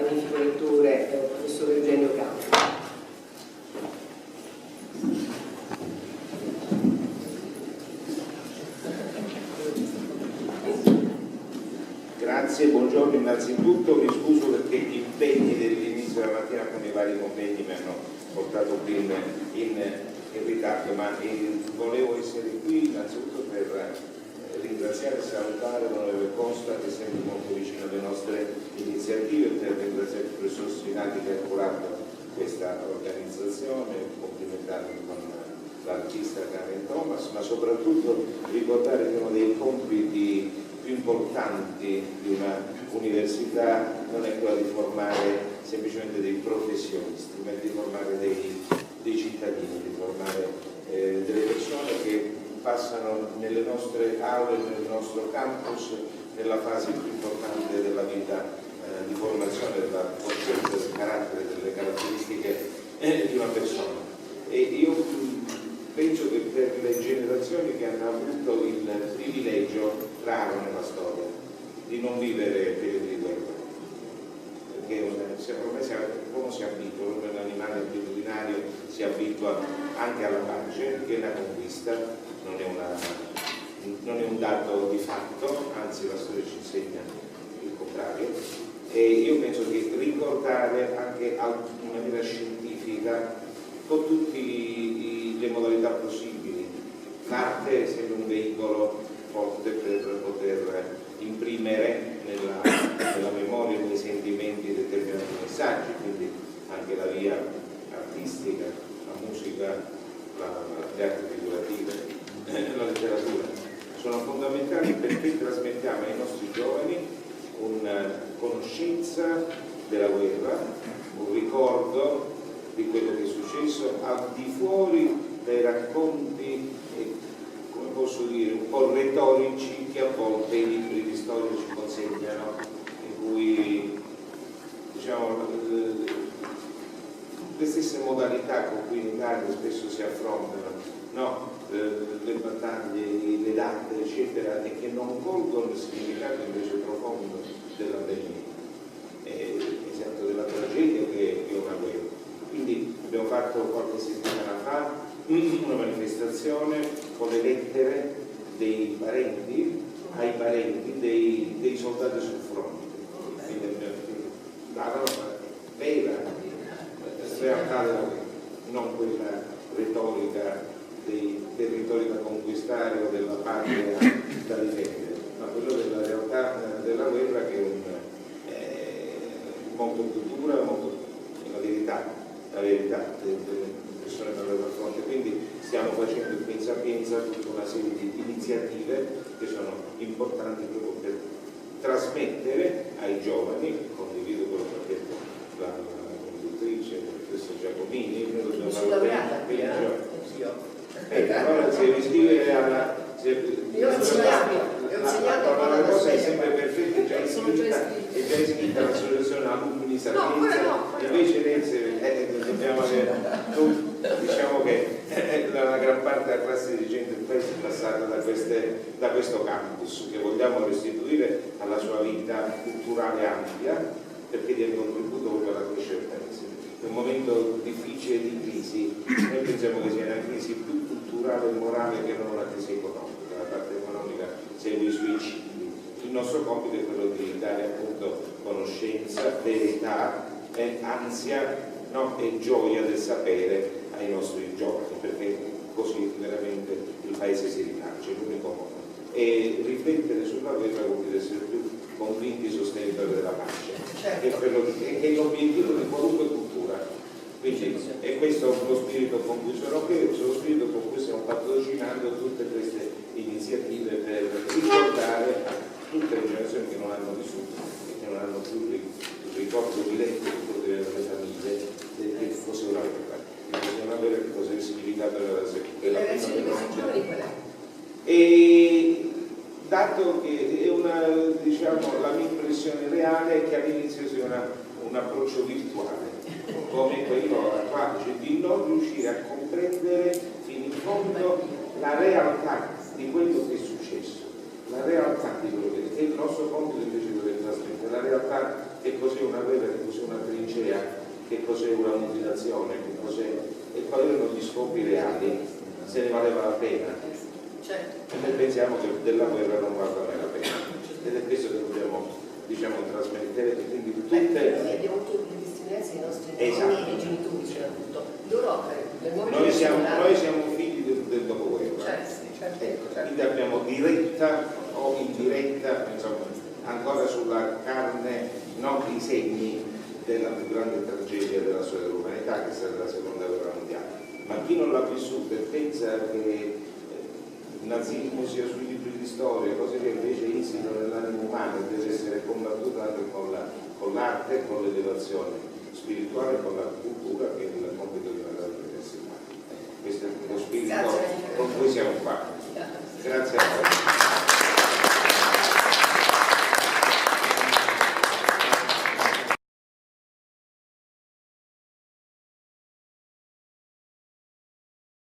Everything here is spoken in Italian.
magnifico lettore, professore Eugenio Campo. Grazie, buongiorno innanzitutto, mi scuso perché gli impegni dell'inizio della mattina con i vari convegni mi hanno portato qui in ritardo, ma volevo essere qui innanzitutto per ringraziare e salutare l'onorevole Costa, che è sempre molto vicino alle nostre iniziative, per ringraziare il professor Spinati che ha curato questa organizzazione, complimentarmi con l'artista Karen Thomas, ma soprattutto ricordare che uno dei compiti più importanti di una università non è quello di formare semplicemente dei professionisti, ma di formare dei cittadini, di formare delle persone che passano nelle nostre aule, nel nostro campus, nella fase più importante della vita di formazione della coscienza, del carattere, delle caratteristiche di una persona. E io penso che per le generazioni che hanno avuto il privilegio raro nella storia di non vivere periodi di guerra, perché ormai l'uomo si abitua, l'uomo è un animale abitudinario, si abitua anche alla pace, che è una conquista, non è un dato di fatto, anzi la storia ci insegna il contrario. E io penso che ricordare anche in maniera scientifica con tutte le modalità possibili, l'arte è sempre un veicolo forte per poter imprimere nella memoria, nei sentimenti determinati messaggi, quindi anche la via artistica, la musica, le arti figurative, la letteratura sono fondamentali perché trasmettiamo ai nostri giovani una conoscenza della guerra, un ricordo di quello che è successo al di fuori dai racconti, come posso dire, un po' retorici che a volte i libri di storia ci consegnano, in cui diciamo le stesse modalità con cui in Italia spesso si affrontano, no? Le battaglie, le date, eccetera, e che non colgono il significato invece profondo dell'avvenimento, esatto, della tragedia che è una guerra. Quindi abbiamo fatto qualche settimana fa una manifestazione con le lettere dei parenti ai parenti dei soldati sul fronte, quindi la vera realtà della guerra, non quella retorica dei territori da conquistare o della patria da difendere, ma quello della realtà della guerra, che è molto più dura, molto la verità delle persone che vanno al fronte. Quindi stiamo facendo in Sapienza tutta una serie di iniziative che sono importanti proprio per trasmettere ai giovani, condivido quello che ha detto la conduttrice, la professoressa Giacomini, noi dobbiamo fare allora si deve iscrivere alla... Io ho insegnato la cosa è sempre perfetta, è già iscritta all'associazione Alumni Sapienza, invece lei dobbiamo avere, diciamo che la gran parte della classe dirigente del paese è passata da questo campus che vogliamo restituire alla sua vita culturale ampia, perché dia un contributo proprio alla crescita del paese. In un momento difficile di crisi, noi pensiamo che sia una crisi più culturale e morale che non una crisi economica. La parte economica segue i suoi cicli. Il nostro compito è quello di dare appunto conoscenza, verità, ansia, no? E gioia del sapere ai nostri giovani, perché così veramente il paese si rinasce, è l'unico modo. E riflettere sulla guerra vuol dire essere più convinti e sostenitori della pace, certo. Che è l'obiettivo di qualunque cultura. Quindi è questo lo spirito con cui sono qui, lo spirito con cui stiamo patrocinando tutte queste iniziative per ricordare a tutte le generazioni che non hanno vissuto e che non hanno più il ricordo diretto delle famiglie che fosse una guerra. Bisogna avere che cos'è il significato della prima. E dato che è la mia impressione reale è che all'inizio sia un approccio virtuale, come quello attuale, cioè di non riuscire a comprendere fino in fondo la realtà di quello che è successo, la realtà di quello che è il nostro compito invece deve trasmettere, la realtà che cos'è una guerra, che cos'è una trincea, che cos'è una mutilazione, che cos'è, e quali erano gli scopi reali, se ne valeva la pena. Certo. E noi pensiamo che della guerra non valga mai la pena, ed è questo che dobbiamo, diciamo, trasmettere, e quindi tutte... Noi abbiamo avuto le testimonianze dei nostri nonni e dei genitori soprattutto. Loro, nel momento Noi siamo figli del dopoguerra. certo. Quindi abbiamo diretta o indiretta, insomma, ancora sulla carne, non i segni della più grande tragedia della storia dell'umanità, che è stata la seconda guerra mondiale. Ma chi non l'ha vissuta e pensa che il nazismo sia sui libri di storia, cose che invece insinuano nell'animo umano e deve essere combattuta anche con l'arte, con l'elevazione spirituale, con la cultura, che è il compito di una grande università. Questo è lo spirito con cui siamo qua. Grazie a